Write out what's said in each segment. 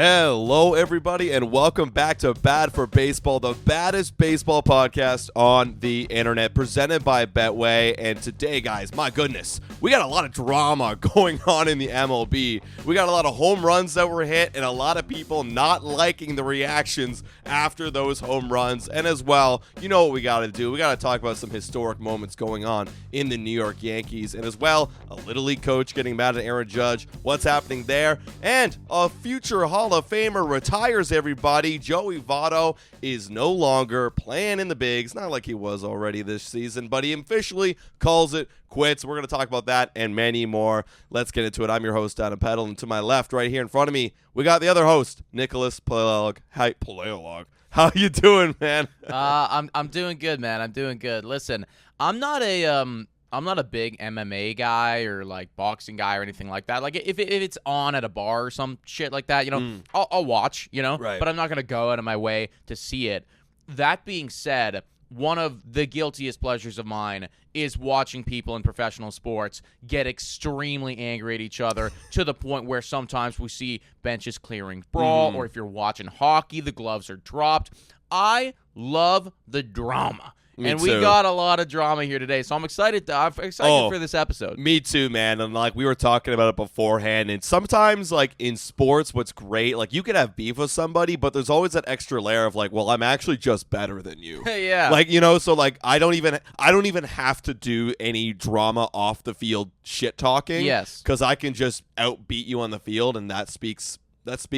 Hello, everybody, and welcome back to Bad for Baseball, the baddest baseball podcast on the internet, presented by Betway. And today, guys, my goodness, we got a lot of drama going on in the MLB. We got a lot of home runs that were hit and a lot of people not liking the reactions after those home runs. And as well, you know what we got to do. We got to talk about some historic moments going on in the New York Yankees. And as well, a Little League coach getting mad at Aaron Judge, what's happening there, and a future Hall of Famer retires, everybody. Joey Voto is no longer playing in the bigs, not like he was already this season, but he officially calls it quits. We're going to talk about that and many more. Let's get into it. I'm your host, Adam Peddle, and to my left, right here in front of me, we got the other host, Nicholas Paleolog. Hi, Paleolog. How you doing, man? I'm doing good, man. I'm doing good. Listen, I'm not a big MMA guy or like boxing guy or anything like that. Like if it's on at a bar or some shit like that, you know, I'll watch, you know, right. But I'm not going to go out of my way to see it. That being said, one of the guiltiest pleasures of mine is watching people in professional sports get extremely angry at each other to the point where sometimes we see benches clearing brawl, or if you're watching hockey, the gloves are dropped. I love the drama. Me and too. We got a lot of drama here today, so I'm excited for this episode. Me too, man. And like we were talking about it beforehand, and sometimes like in sports, what's great, like you can have beef with somebody, but there's always that extra layer of like, well, I'm actually just better than you. Yeah. Like, you know, so like I don't even have to do any drama off the field shit talking. Yes. Because I can just outbeat you on the field, and that speaks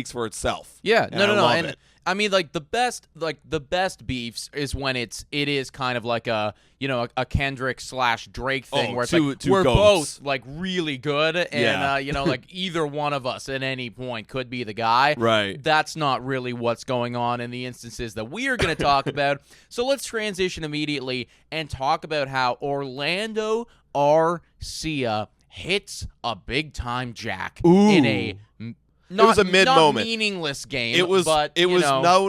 for itself. Yeah. And No. I love And it. I mean, like the best beefs is when it is kind of like a Kendrick / Drake thing where it's two like we're goats. both like really good, and like either one of us at any point could be the guy. Right. That's not really what's going on in the instances that we are going to talk about. So let's transition immediately and talk about how Orlando Arcia hits a big time jack in a. It was a mid-moment, not meaningless game. It was nothing.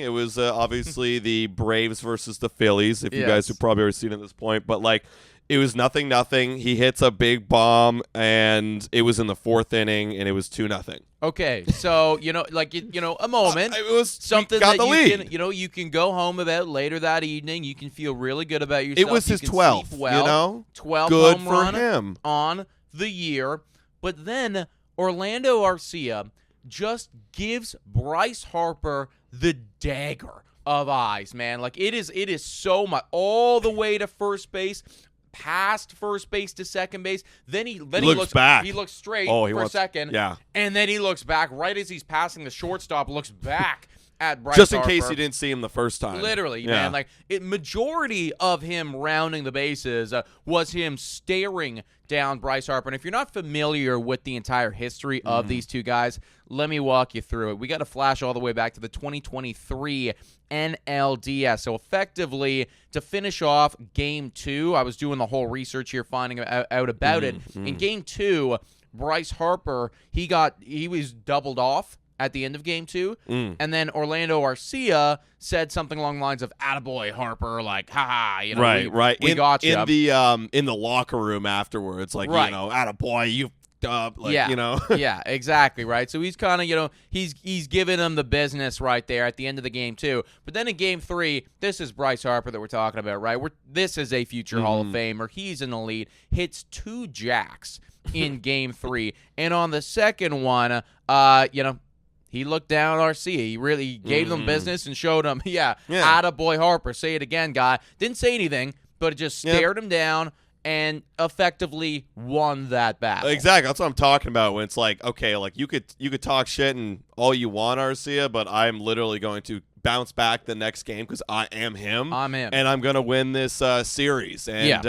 It was obviously the Braves versus the Phillies. If you guys have probably already seen it at this point, but like it was nothing. He hits a big bomb, and it was in the fourth inning, and it was 2-0. Okay, so a moment. It was something got that the you lead. you can go home about later that evening. You can feel really good about yourself. It was his 12th. Well, you know, 12 good home for run him on the year, but then Orlando Arcia just gives Bryce Harper the dagger of eyes, man. Like it is so much all the way to first base, past first base to second base. Then he looks back. He looks straight for a second. Yeah. And then he looks back right as he's passing the shortstop, looks back at Bryce just in Harper. case you didn't see him the first time. Literally, man. Like majority of him rounding the bases was him staring down Bryce Harper. And if you're not familiar with the entire history of these two guys, let me walk you through it. We got to flash all the way back to the 2023 NLDS. So effectively, to finish off Game 2, I was doing the whole research here, finding out about it. In Game 2, Bryce Harper, he was doubled off at the end of Game 2, and then Orlando Arcia said something along the lines of "Attaboy, Harper," like "haha," right. We got you in the locker room afterwards, like "Attaboy, you." Yeah, exactly, right. So he's kind of, he's giving him the business right there at the end of the game too. But then in Game 3, this is Bryce Harper that we're talking about, right? This is a future Hall of Famer. He's an elite. Hits 2 jacks in Game 3, and on the second one, he looked down at Arcia. He really gave them business and showed him, attaboy Harper. Say it again, guy. Didn't say anything, but it just stared him down and effectively won that battle. Exactly. That's what I'm talking about when it's like, okay, like you could talk shit and all you want, Arcia, but I'm literally going to bounce back the next game because I am him. I'm him. And I'm going to win this series. And,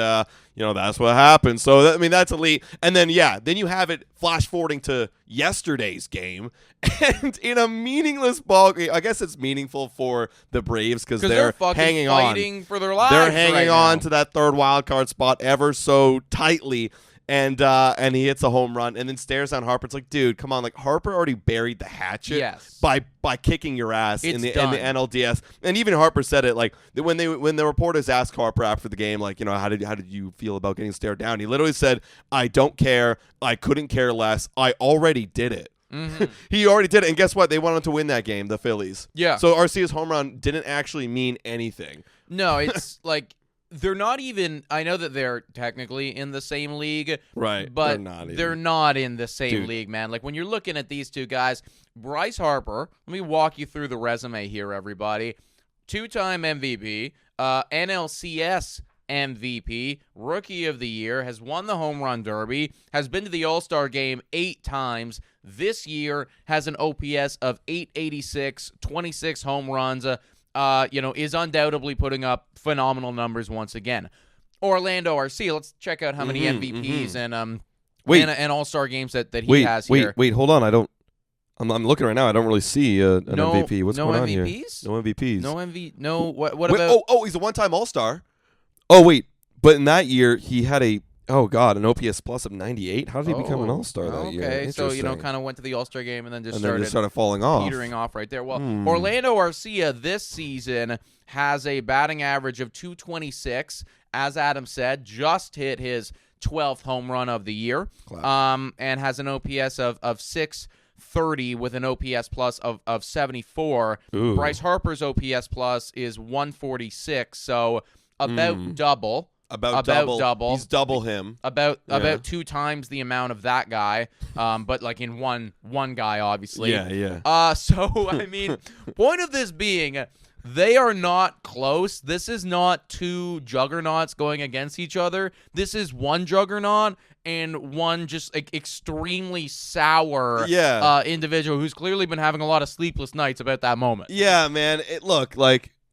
that's what happened. So, that's elite. And then, then you have it flash forwarding to yesterday's game. And in a meaningless ball game, I guess it's meaningful for the Braves because they're hanging fighting for their lives. They're hanging on now to that third wild card spot ever so tightly. And he hits a home run and then stares down Harper. It's like, dude, come on. Like, Harper already buried the hatchet by kicking your ass in the NLDS. And even Harper said it, like, when the reporters asked Harper after the game, like, how did you feel about getting stared down? He literally said, I don't care. I couldn't care less. I already did it. He already did it, and guess what? They went on to win that game, the Phillies. Yeah. So Arcia's home run didn't actually mean anything. No, it's like they're not even. I know that they're technically in the same league, Right? But they're not in the same league, man. Like when you're looking at these two guys, Bryce Harper. Let me walk you through the resume here, everybody. 2-time MVP, NLCS MVP, Rookie of the Year, has won the Home Run Derby, has been to the All-Star Game 8 times. This year has an OPS of 886, 26 home runs. Is undoubtedly putting up phenomenal numbers once again. Orlando Arcia, let's check out how many MVPs and All-Star games that he has here. Wait, hold on. I'm looking right now. I don't really see an MVP. What's going on here? No MVPs. No. What about? He's a one-time All-Star. Oh wait, but in that year he had an OPS plus of 98. How did he become an All-Star that year? Okay, so kind of went to the All-Star game and then just started falling off, petering off right there. Well, Orlando Arcia this season has a batting average of 226. As Adam said, just hit his 12th home run of the year, and has an OPS of 630 with an OPS plus of 74. Ooh. Bryce Harper's OPS plus is 146, so about double. About double. He's double him. About 2 times the amount of that guy, but like in one guy, obviously. Yeah. So, I mean, point of this being, they are not close. This is not two juggernauts going against each other. This is one juggernaut and one just extremely sour individual who's clearly been having a lot of sleepless nights about that moment. Yeah, man.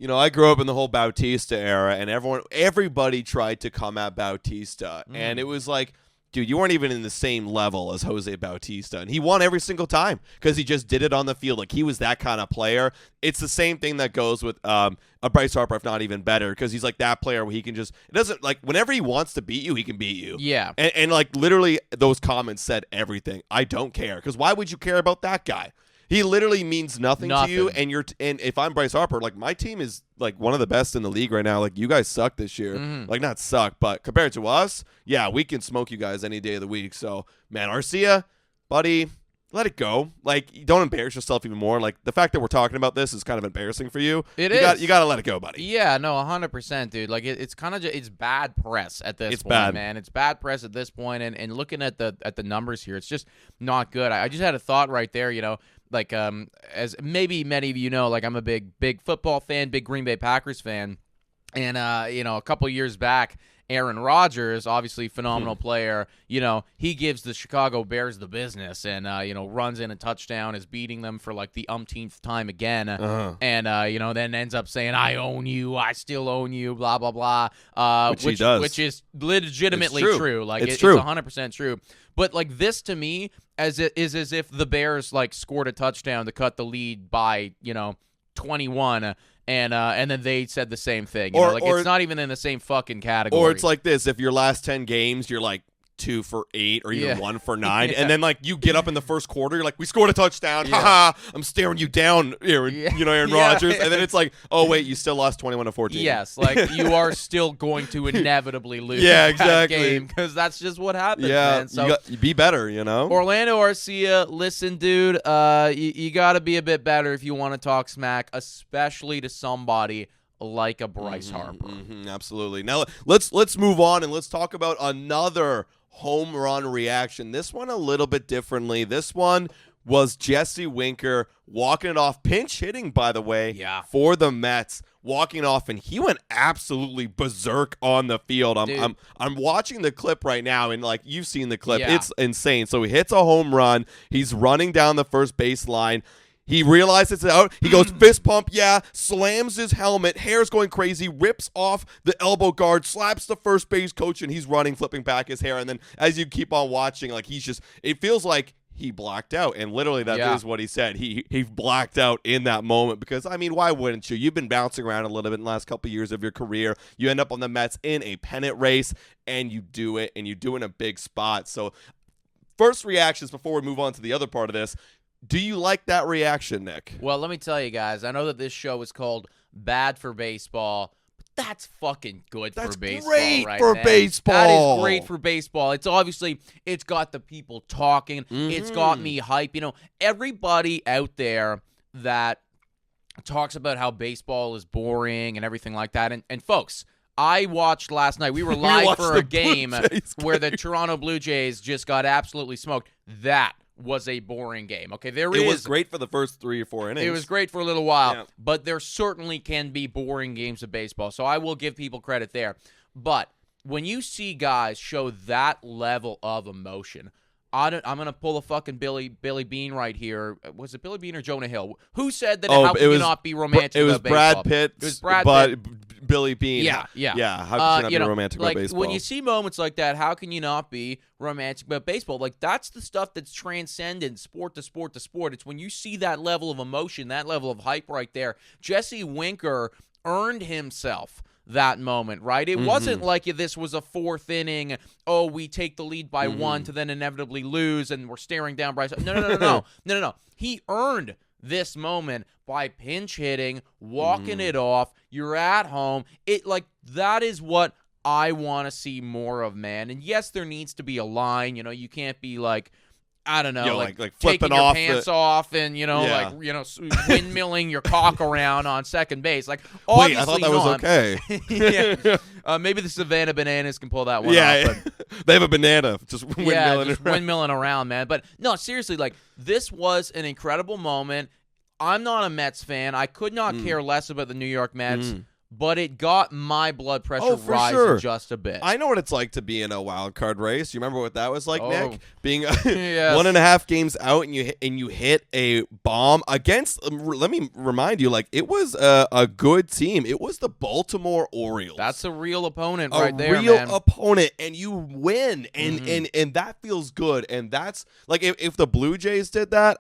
I grew up in the whole Bautista era, and everybody tried to come at Bautista, and it was like, dude, you weren't even in the same level as Jose Bautista, and he won every single time because he just did it on the field. Like, he was that kind of player. It's the same thing that goes with a Bryce Harper, if not even better, because he's like that player where he can just, it doesn't, like, whenever he wants to beat you, he can beat you. Yeah. And like, literally, those comments said everything. I don't care, because why would you care about that guy? He literally means nothing to you, and if I'm Bryce Harper, like, my team is like one of the best in the league right now. Like, you guys suck this year. Like, not suck, but compared to us, yeah, we can smoke you guys any day of the week. So, man, Arcia, buddy, let it go. Like, don't embarrass yourself even more. Like, the fact that we're talking about this is kind of embarrassing for you. You got to let it go, buddy. Yeah, no, 100%, dude. Like, it's kind of it's bad press at this point, man. It's bad press at this point, and looking at the numbers here, it's just not good. I just had a thought right there, Like, as maybe many of you know, like, I'm a big football fan, big Green Bay Packers fan. And, a couple years back, Aaron Rodgers, obviously phenomenal player, he gives the Chicago Bears the business and, runs in a touchdown, is beating them for like the umpteenth time again. And, then ends up saying, I own you, I still own you, blah, blah, blah. Which he does. Which is legitimately true. Like, it's true. 100% true. But, like, this to me is as if the Bears, like, scored a touchdown to cut the lead by, 21, and then they said the same thing. Or it's not even in the same fucking category. Or it's like this: if your last 10 games, you're like 2 for 8 or even 1 for 9, and then like you get up in the first quarter, you're like, we scored a touchdown, haha, I'm staring you down, Aaron Rodgers, and then it's like, oh wait, you still lost 21-14. Yes, like you are still going to inevitably lose that game because that's just what happens. Yeah, man. So you be better, Orlando Arcia, listen, dude, you got to be a bit better if you want to talk smack, especially to somebody like a Bryce Harper. Absolutely. Now let's move on and let's talk about another home run reaction. This one a little bit differently. This one was Jesse Winker walking it off, pinch hitting, by the way, for the Mets, walking off, and he went absolutely berserk on the field. I'm watching the clip right now, and like you've seen the clip, it's insane. So he hits a home run. He's running down the first baseline. He realizes it's out. He goes fist pump, slams his helmet, hair's going crazy, rips off the elbow guard, slaps the first base coach, and he's running, flipping back his hair. And then as you keep on watching, like it feels like he blacked out. And literally that is what he said. He blacked out in that moment because, I mean, why wouldn't you? You've been bouncing around a little bit in the last couple of years of your career. You end up on the Mets in a pennant race, and you do it, and you do it in a big spot. So first reactions before we move on to the other part of this. Do you like that reaction, Nick? Well, let me tell you guys, I know that this show is called Bad for Baseball, but That's fucking good That's for baseball, great right? for man. baseball. That is great for baseball. It's obviously, it's got the people talking. It's got me hype. You know, everybody out there that talks about how baseball is boring and everything like that. And folks, I watched last night. We were live for a game where the Toronto Blue Jays just got absolutely smoked. That was a boring game. Okay, it was great for the first 3 or 4 innings. It was great for a little while, but there certainly can be boring games of baseball. So I will give people credit there. But when you see guys show that level of emotion, I'm going to pull a fucking Billy Bean right here. Was it Billy Bean or Jonah Hill? Who said that how can you not be romantic It was about baseball? Brad Pitt. It was Brad Pitt. Billy Bean. Yeah. How can you not be romantic like, about baseball? When you see moments like that, how can you not be romantic about baseball? Like, that's the stuff that's transcendent sport to sport to sport. It's when you see that level of emotion, that level of hype right there. Jesse Winker earned himself that moment, right? It wasn't like this was a 4th inning, we take the lead by 1 to then inevitably lose and we're staring down Bryce. No. He earned this moment by pinch hitting, walking it off. You're at home. That is what I want to see more of, man. And yes, there needs to be a line. You know, you can't be like, I don't know, like flipping taking your off pants off and, windmilling your cock around on second base. Like, obviously I thought that was okay. Maybe the Savannah Bananas can pull that one off. Yeah, they have a banana just windmilling windmilling around, man. But no, seriously, like, this was an incredible moment. I'm not a Mets fan. I could not care less about the New York Mets. But it got my blood pressure rising just a bit. I know what it's like to be in a wild card race. You remember what that was like, Nick? Being 1.5 games out and you hit a bomb against. Let me remind you, like, it was a good team. It was the Baltimore Orioles. That's a real opponent right there, man. A real opponent, and you win, and that feels good. And that's like if the Blue Jays did that,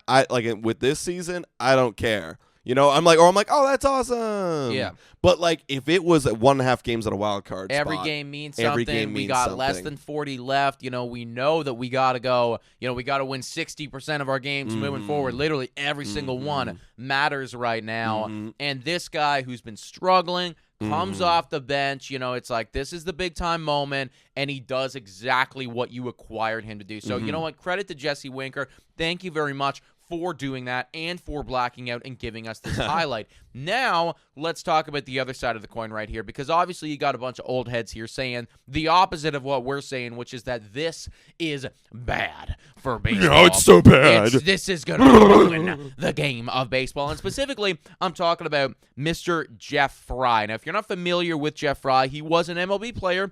with this season, I don't care. You know, I'm like, oh, that's awesome. Yeah. But, like, if it was 1.5 games at a wild card every spot, game means something. We got less than 40 left. You know, we know that we got to go. You know, we got to win 60% of our games moving forward. Literally every single one matters right now. And this guy who's been struggling comes off the bench. You know, it's like, this is the big-time moment, and he does exactly what you acquired him to do. So, you know what? Credit to Jesse Winker. Thank you very much for doing that and for blacking out and giving us this highlight. Now, let's talk about the other side of the coin right here, because obviously you got a bunch of old heads here saying the opposite of what we're saying, which is that this is bad for baseball. No, it's so bad. This is going to ruin the game of baseball. And specifically, I'm talking about Mr. Jeff Fry. Now, if you're not familiar with Jeff Fry, he was an MLB player.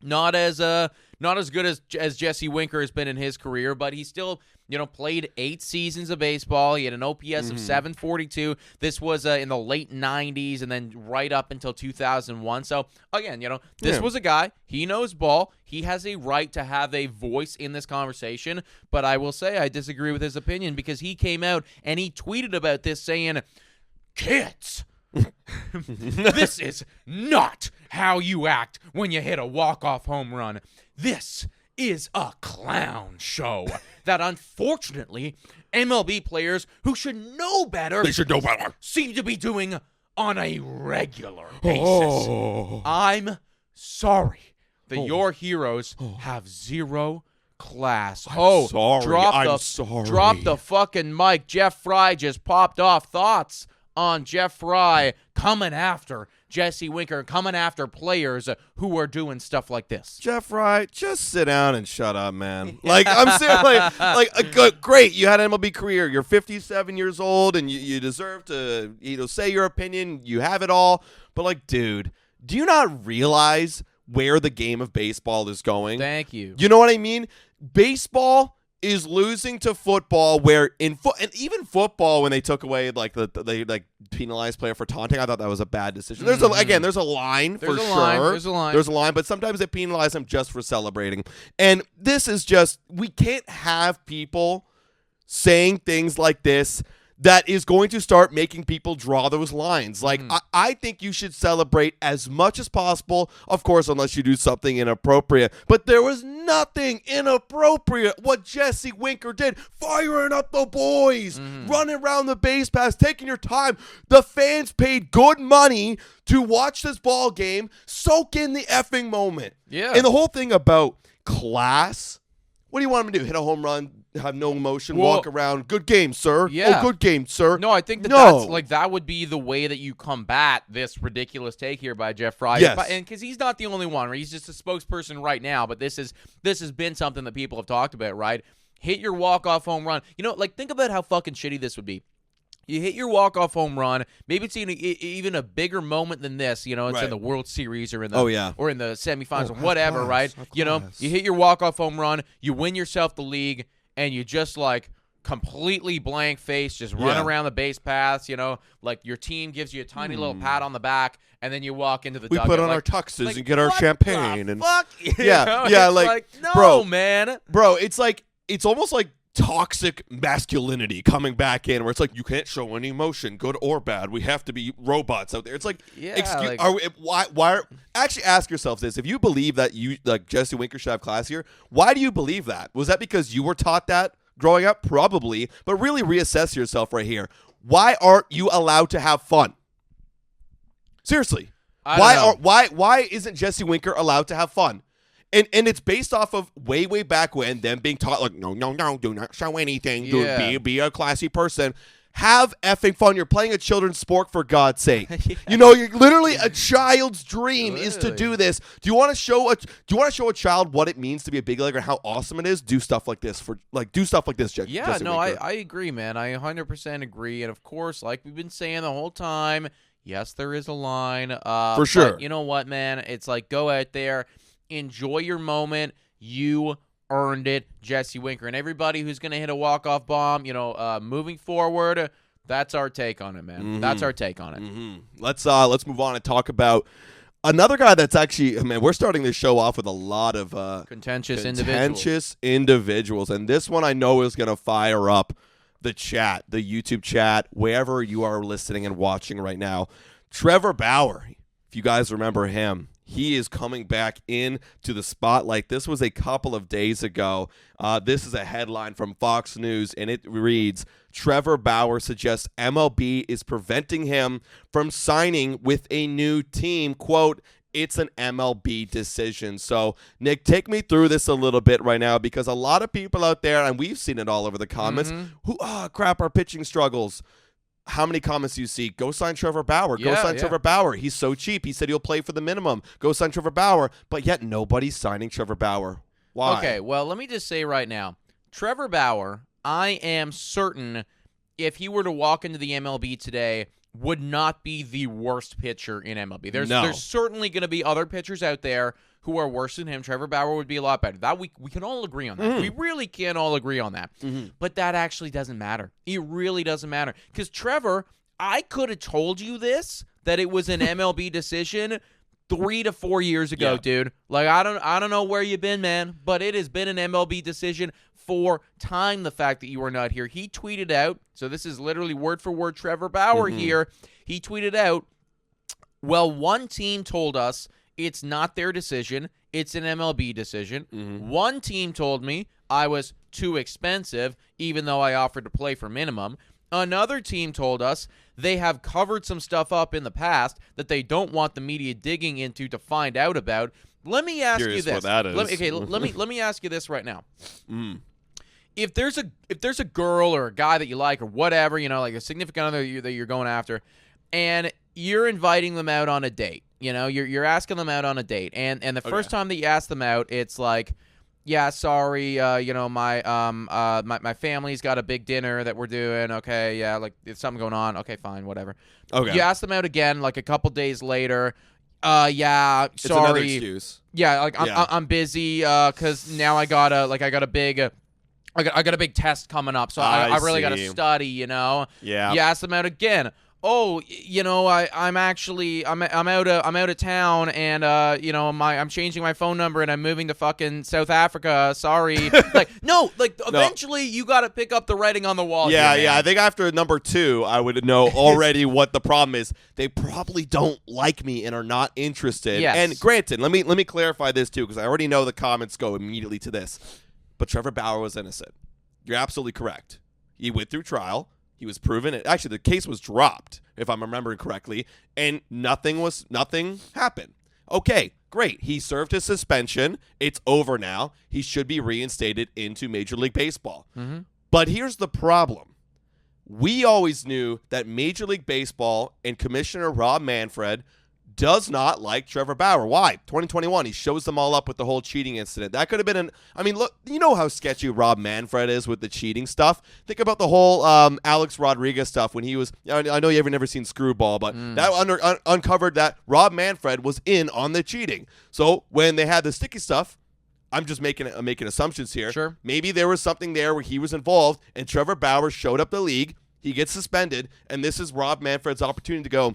Not as good as Jesse Winker has been in his career, but he still, played 8 seasons of baseball. He had an OPS of 742. This was in the late 90s and then right up until 2001. So, again, this was a guy. He knows ball. He has a right to have a voice in this conversation, but I will say I disagree with his opinion because he came out and he tweeted about this saying, "Kids, this is not how you act when you hit a walk-off home run. This is a clown show that, unfortunately, MLB players who should know better seem to be doing on a regular basis. I'm sorry that your heroes have zero class." Sorry. Drop the fucking mic. Jeff Fry just popped off thoughts on Jeff Fry coming after Jesse Winker, coming after players who are doing stuff like this. Jeff Fry, just sit down and shut up, man. Like, I'm serious. Great, you had an MLB career. You're 57 years old, and you deserve to say your opinion. You have it all. But, like, dude, do you not realize where the game of baseball is going? Thank you. You know what I mean? Baseball is losing to football, where and even football, when they took away they penalized player for taunting, I thought that was a bad decision. There's there's a line for sure. There's a line, but sometimes they penalize them just for celebrating. And this is just, we can't have people saying things like this that is going to start making people draw those lines. Like, I think you should celebrate as much as possible, of course, unless you do something inappropriate. But there was nothing inappropriate what Jesse Winker did, firing up the boys, running around the base paths, taking your time. The fans paid good money to watch this ball game, soak in the effing moment. Yeah. And the whole thing about class, what do you want him to do? Hit a home run? Have no emotion, walk around. Good game, sir. Yeah. Oh, good game, sir. No, I think that's like that would be the way that you combat this ridiculous take here by Jeff Frye. Yes. And because he's not the only one, right? He's just a spokesperson right now, but this has been something that people have talked about, right? Hit your walk-off home run. You know, like, think about how fucking shitty this would be. You hit your walk-off home run. Maybe it's even a bigger moment than this. You know, it's in the World Series or in the or in the semifinals or whatever, right? You know, you hit your walk-off home run. You win yourself the league. And you just, like, completely blank face, just run around the base paths, you know, like your team gives you a tiny little pat on the back, and then you walk into the dugout. We put on like, our tuxes like, and get our champagne. The and fuck? Yeah, like, no, bro, man. Bro, it's almost like toxic masculinity coming back in, where it's like, you can't show any emotion, good or bad. We have to be robots out there. It's like, why? Actually, ask yourself this: if you believe that Jesse Winker should have class here, why do you believe that? Was that because you were taught that growing up? Probably, but really reassess yourself right here. Why aren't you allowed to have fun? Seriously, why isn't Jesse Winker allowed to have fun? And it's based off of way back when them being taught, like, no, do not show anything. Be a classy person. Have effing fun. You're playing a children's sport, for God's sake. You know, you're literally a child's dream is to do this. Do you want to show a child what it means to be a big leaguer and how awesome it is? Do stuff like this Jesse no, Winker. I agree, man. I 100% agree. And of course, like we've been saying the whole time, yes, there is a line. For sure. But you know what, man? It's like, go out there. Enjoy your moment. You earned it, Jesse Winker. And everybody who's going to hit a walk-off bomb, you know, moving forward, that's our take on it, man. That's our take on it. Let's move on and talk about another guy that's actually, man, we're starting this show off with a lot of contentious individuals. And this one I know is going to fire up the chat, the YouTube chat, wherever you are listening and watching right now. Trevor Bauer, if you guys remember him, he is coming back into the spotlight. This was a couple of days ago. This is a headline from Fox News, and it reads, Trevor Bauer suggests MLB is preventing him from signing with a new team. Quote, it's an MLB decision. So, Nick, take me through this a little bit right now, because a lot of people out there, and we've seen it all over the comments, who, our pitching struggles. How many comments do you see? Go sign Trevor Bauer. Go sign Trevor Bauer. He's so cheap. He said he'll play for the minimum. Go sign Trevor Bauer. But yet nobody's signing Trevor Bauer. Why? Okay, well, let me just say right now, Trevor Bauer, I am certain if he were to walk into the MLB today, would not be the worst pitcher in MLB. There's certainly going to be other pitchers out there who are worse than him. Trevor Bauer would be a lot better. That we can all agree on that. We really can all agree on that. But that actually doesn't matter. It really doesn't matter. Because Trevor, I could have told you this, that it was an MLB decision 3 to 4 years ago, dude. Like, I don't know where you've been, man, but it has been an MLB decision for time, the fact that you are not here. He tweeted out, so this is literally word for word Trevor Bauer here. He tweeted out, well, one team told us it's not their decision. It's an MLB decision. One team told me I was too expensive, even though I offered to play for minimum. Another team told us they have covered some stuff up in the past that they don't want the media digging into to find out about. Let me ask you this. What that is. Let me ask you this right now. If there's a girl or a guy that you like or whatever, you know, like a significant other that you're going after, and you're inviting them out on a date. You know, you're asking them out on a date, and the first time that you ask them out, it's like, yeah, sorry, you know, my family's got a big dinner that we're doing. Okay, yeah, like there's something going on. Okay, fine, whatever. Okay. You ask them out again, like a couple days later. Yeah, sorry. It's another excuse. Yeah, like I'm busy because now I got a big test coming up, so I really got to study. You know. Yeah. You ask them out again. oh, I'm out of town, and I'm changing my phone number, and I'm moving to fucking South Africa. Sorry. Eventually you got to pick up the writing on the wall. Yeah, here, man. I think after number 2, I would know already what the problem is. They probably don't like me and are not interested. Yes. And granted, let me clarify this too, because I already know the comments go immediately to this. But Trevor Bauer was innocent. You're absolutely correct. He went through trial. He was proven it. Actually, the case was dropped, if I'm remembering correctly, and nothing happened. Okay, great. He served his suspension. It's over now. He should be reinstated into Major League Baseball. Mm-hmm. But here's the problem. We always knew that Major League Baseball and Commissioner Rob Manfred does not like Trevor Bauer. Why? 2021, he shows them all up with the whole cheating incident. That could have been look, you know how sketchy Rob Manfred is with the cheating stuff. Think about the whole Alex Rodriguez stuff when he was, I know you haven't never seen Screwball, but that uncovered that Rob Manfred was in on the cheating. So when they had the sticky stuff, I'm just making assumptions here. Sure. Maybe there was something there where he was involved and Trevor Bauer showed up the league. He gets suspended, and this is Rob Manfred's opportunity to go,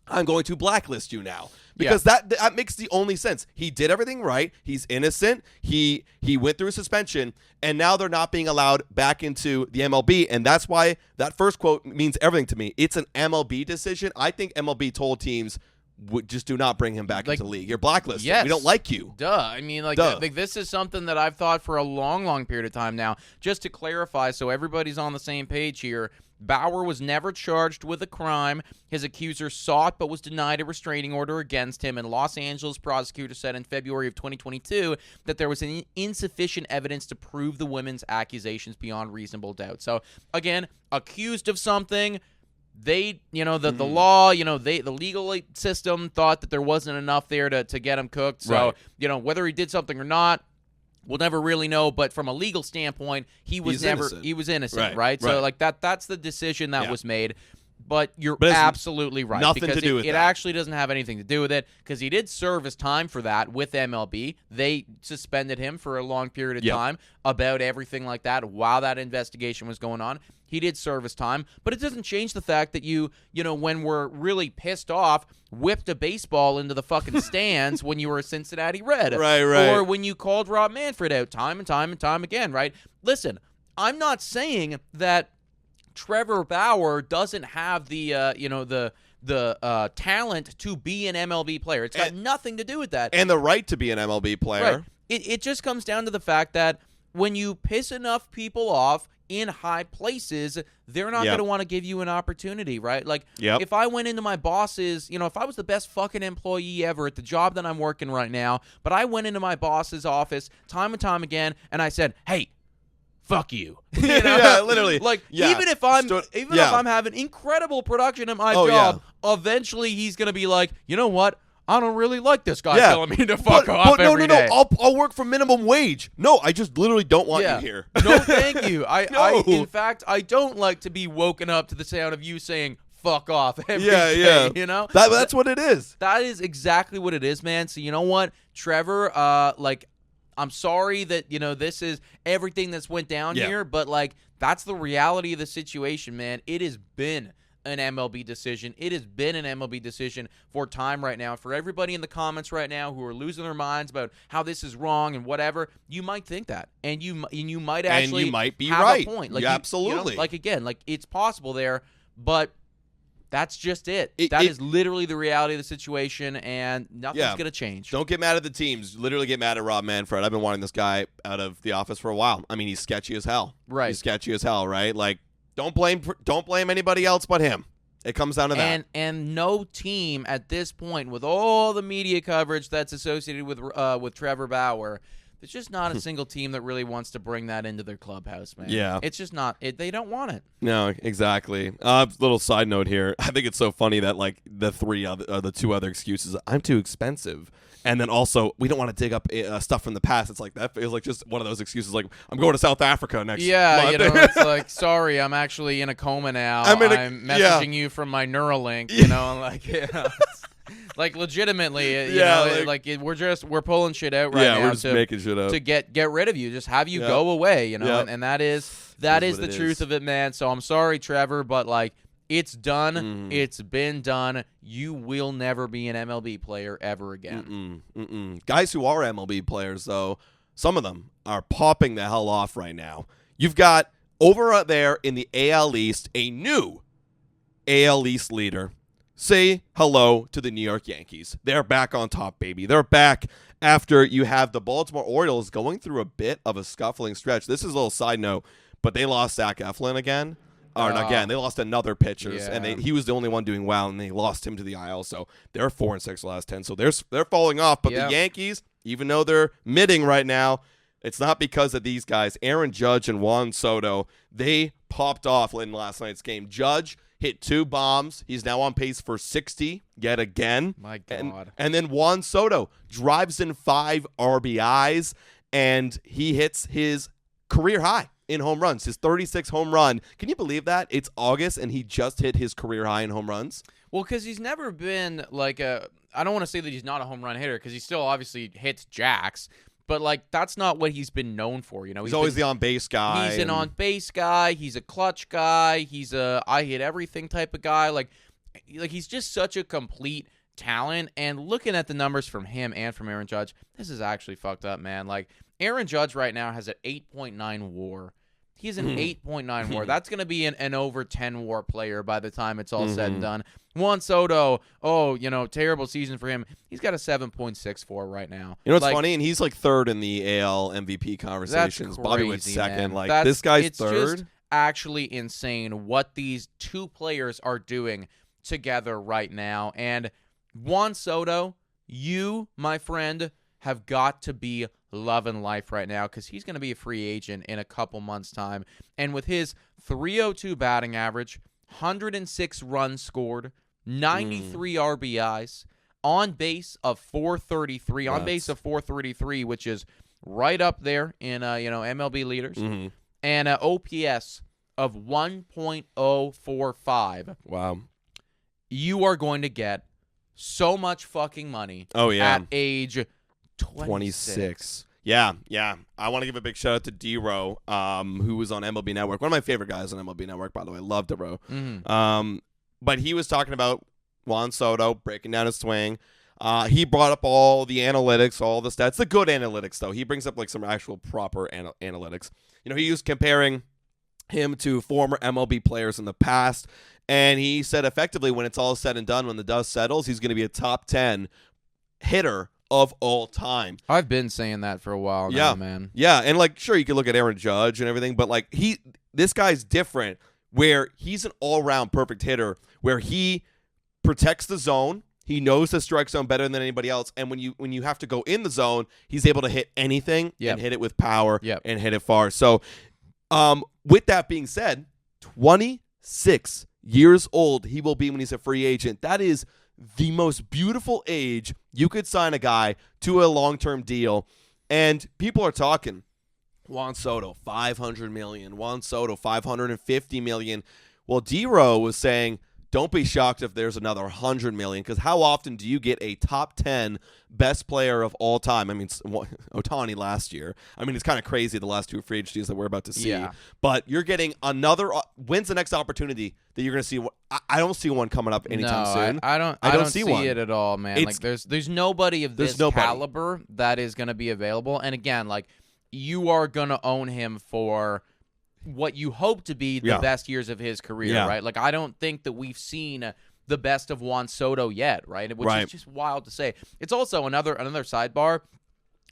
I'm going to blacklist you now. Because that makes the only sense. He did everything right. He's innocent. He went through a suspension, and now they're not being allowed back into the MLB, and that's why that first quote means everything to me. It's an MLB decision. I think MLB told teams, just do not bring him back into the league. You're blacklisted. Yes. We don't like you. Duh. I mean, this is something that I've thought for a long, long period of time now. Just to clarify, so everybody's on the same page here, Bauer was never charged with a crime. His accuser sought but was denied a restraining order against him, and Los Angeles prosecutors said in February of 2022 that there was insufficient evidence to prove the women's accusations beyond reasonable doubt. So, again, accused of something, they, the law, the legal system thought that there wasn't enough there to get him cooked. So, whether he did something or not, we'll never really know, but from a legal standpoint, he was innocent, right? So that's the decision that was made. But you're absolutely right. Nothing to do with it actually doesn't have anything to do with it, because he did serve his time for that with MLB. They suspended him for a long period of time about everything like that while that investigation was going on. He did serve his time, but it doesn't change the fact that you when we're really pissed off, whipped a baseball into the fucking stands when you were a Cincinnati Red. Right. Or when you called Rob Manfred out time and time and time again, right? Listen, I'm not saying that Trevor Bauer doesn't have the talent to be an MLB player. It's got nothing to do with that. And the right to be an MLB player. Right. It just comes down to the fact that when you piss enough people off in high places, they're not going to want to give you an opportunity, right? Like, if I went into my boss's, if I was the best fucking employee ever at the job that I'm working right now, but I went into my boss's office time and time again, and I said, hey, fuck you. Yeah, literally. Even if I'm having incredible production at my job, eventually he's going to be like, you know what? I don't really like this guy telling me to fuck off every day. I'll work for minimum wage. No, I just literally don't want you here. No, thank you. In fact, I don't like to be woken up to the sound of you saying fuck off every day, That's what it is. That is exactly what it is, man. So you know what, Trevor, I'm sorry that, this is everything that's went down here, but that's the reality of the situation, man. It has been an MLB decision. It has been an MLB decision for time right now. For everybody in the comments right now who are losing their minds about how this is wrong and whatever, you might think that, and you might actually and you might be have right. a point. Absolutely. It's possible there, but that's just it. That is literally the reality of the situation, and nothing's going to change. Don't get mad at the teams. Literally get mad at Rob Manfred. I've been wanting this guy out of the office for a while. I mean, he's sketchy as hell. Right. He's sketchy as hell, right? Don't blame anybody else but him. It comes down to that. And no team at this point, with all the media coverage that's associated with Trevor Bauer, there's just not a single team that really wants to bring that into their clubhouse, man. Yeah. It's just not. They don't want it. No, exactly. Little side note here. I think it's so funny that the two other excuses. I'm too expensive. And then also, we don't want to dig up stuff from the past. It's like that feels like just one of those excuses. Like, I'm going to South Africa next month. It's like, sorry, I'm actually in a coma now. I'm messaging you from my Neuralink. Legitimately, we're pulling shit out right now. We're just making shit up to get rid of you. Just have you go away, and that is the truth of it, man. So I'm sorry, Trevor, but It's done. It's been done. You will never be an MLB player ever again. Guys who are MLB players, though, some of them are popping the hell off right now. You've got over there in the AL East, a new AL East leader. Say hello to the New York Yankees. They're back on top, baby. They're back after you have the Baltimore Orioles going through a bit of a scuffling stretch. This is a little side note, but they lost Zach Eflin again. Or again, they lost another pitcher, and he was the only one doing well, and they lost him to the IL. So they're 4-6 the last 10. So they're falling off. But the Yankees, even though they're midding right now, it's not because of these guys. Aaron Judge and Juan Soto, they popped off in last night's game. Judge hit 2 bombs. He's now on pace for 60 yet again. My God. And then Juan Soto drives in 5 RBIs, and he hits his career high in home runs, his 36th home run. Can you believe that? It's August, and he just hit his career high in home runs. Well, because he's never been like I don't want to say that he's not a home run hitter, because he still obviously hits jacks. But, like, that's not what he's been known for, you know. He's always the on-base guy. He's an on-base guy. He's a clutch guy. He's a I-hit-everything type of guy. Like he's just such a complete talent. And looking at the numbers from him and from Aaron Judge, this is actually fucked up, man. Like, Aaron Judge right now has an 8.9 WAR. He's an 8.9 WAR. That's going to be an over 10 WAR player by the time it's all said and done. Juan Soto, terrible season for him. He's got a 7.64 right now. You know what's funny? And he's like third in the AL MVP conversations. Bobby Witt's second. Man. This guy's it's third. Just actually insane what these two players are doing together right now. And Juan Soto, you, my friend, have got to be loving life right now, because he's going to be a free agent in a couple months' time. And with his .302 batting average, 106 runs scored, 93 RBIs, on base of 433, which is right up there in MLB leaders, and an OPS of 1.045. Wow. You are going to get so much fucking money at age 26. Yeah. I want to give a big shout out to D-Row, who was on MLB Network. One of my favorite guys on MLB Network, by the way. Love D-Row. But he was talking about Juan Soto, breaking down his swing. He brought up all the analytics, all the stats. The good analytics, though. He brings up like some actual proper analytics. You know, he was comparing him to former MLB players in the past, and he said effectively when it's all said and done, when the dust settles, he's going to be a top 10 hitter of all time. I've been saying that for a while now, man. Yeah, and like sure you can look at Aaron Judge and everything, but like this guy's different, where he's an all-around perfect hitter, where he protects the zone, he knows the strike zone better than anybody else, and when you have to go in the zone, he's able to hit anything and hit it with power and hit it far. So with that being said, 26 years old he will be when he's a free agent. That is the most beautiful age you could sign a guy to a long-term deal. And people are talking Juan Soto, $500 million. Juan Soto, $550 million. Well, D-Row was saying, don't be shocked if there's another $100 million, because how often do you get a top 10 best player of all time? I mean, Ohtani last year. I mean, it's kind of crazy the last two free agencies that we're about to see. Yeah. But you're getting another. When's the next opportunity that you're going to see? I don't see one coming up anytime soon. I don't see it at all, man. Like there's nobody of this caliber that is going to be available. And again, like you are going to own him for what you hope to be the best years of his career, right? Like, I don't think that we've seen the best of Juan Soto yet, right? Which is just wild to say. It's also another sidebar.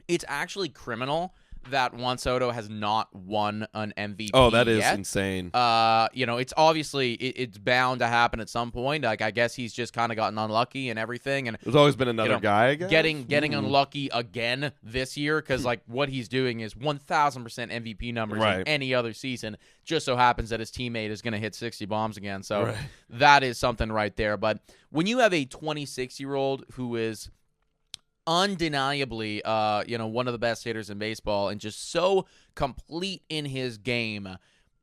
It's actually criminal that Juan Soto has not won an MVP. Oh, that is insane. It's obviously it's bound to happen at some point. Like, I guess he's just kind of gotten unlucky and everything. And there's always been another guy, I guess. Getting unlucky again this year, because like what he's doing is 1,000% MVP numbers in any other season. Just so happens that his teammate is going to hit 60 bombs again. So that is something right there. But when you have a 26-year-old who is undeniably one of the best hitters in baseball and just so complete in his game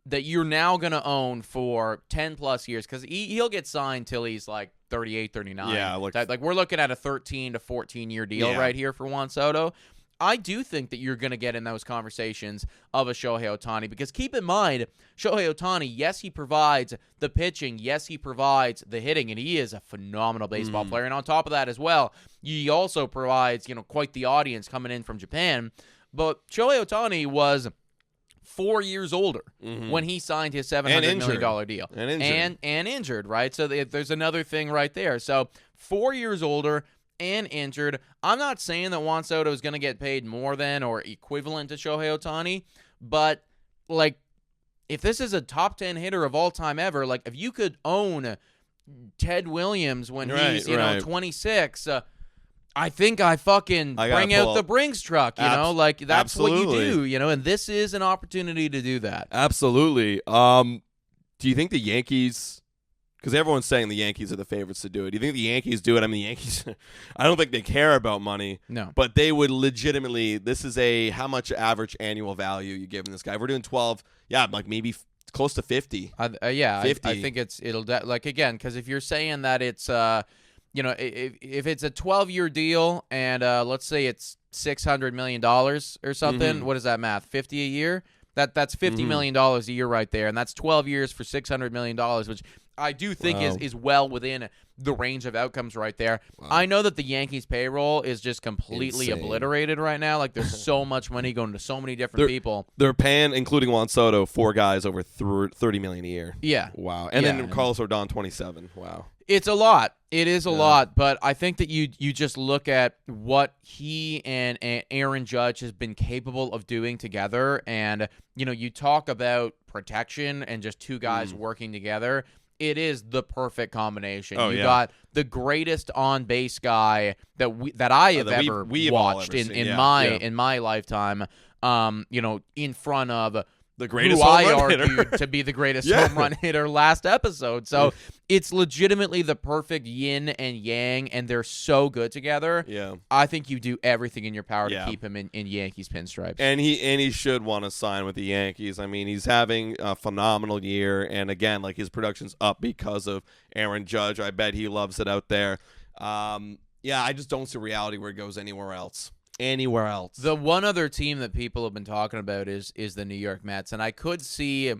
that you're now going to own for 10 plus years, because he'll get signed till he's like 38, 39. Like we're looking at a 13 to 14 year deal right here for Juan Soto. I do think that you're going to get in those conversations of a Shohei Ohtani, because keep in mind, Shohei Ohtani, yes, he provides the pitching, yes, he provides the hitting, and he is a phenomenal baseball player. And on top of that as well, he also provides, quite the audience coming in from Japan. But Shohei Ohtani was 4 years older when he signed his $700 million deal. And injured, right? So there's another thing right there. So 4 years older and injured. I'm not saying that Juan Soto is going to get paid more than or equivalent to Shohei Ohtani, but, if this is a top 10 hitter of all time ever, if you could own Ted Williams when he's, 26, I think I fucking bring out the Brinks truck, that's absolutely what you do, and this is an opportunity to do that. Absolutely. Do you think the Yankees, because everyone's saying the Yankees are the favorites to do it, do you think the Yankees do it? I mean, the Yankees, I don't think they care about money. No. But they would legitimately, this is how much average annual value you giving this guy? If we're doing 12, maybe close to 50. 50. I think it'll again, because if you're saying that it's if it's a 12-year deal and let's say it's $600 million or something, what is that math? 50 a year? That's $50 million a year right there, and that's 12 years for $600 million, which I do think is well within the range of outcomes right there. Wow. I know that the Yankees payroll is just completely obliterated right now. There's so much money going to so many different people. They're paying, including Juan Soto, 4 guys over $30 million a year. Yeah. Wow. And then Carlos Rodon, 27. Wow. It's a lot. It is a lot, but I think that you just look at what he and Aaron Judge has been capable of doing together, and you talk about protection and just two guys working together. It is the perfect combination. You got the greatest on-base guy that I have ever watched in my lifetime. In front of the greatest who home I run argued hitter. to be the greatest home run hitter last episode. So it's legitimately the perfect yin and yang, and they're so good together. Yeah, I think you do everything in your power to keep him in Yankees pinstripes. And he should want to sign with the Yankees. I mean, he's having a phenomenal year, and again, his production's up because of Aaron Judge. I bet he loves it out there. I just don't see reality where it goes anywhere else. The one other team that people have been talking about is the New York Mets, and I could see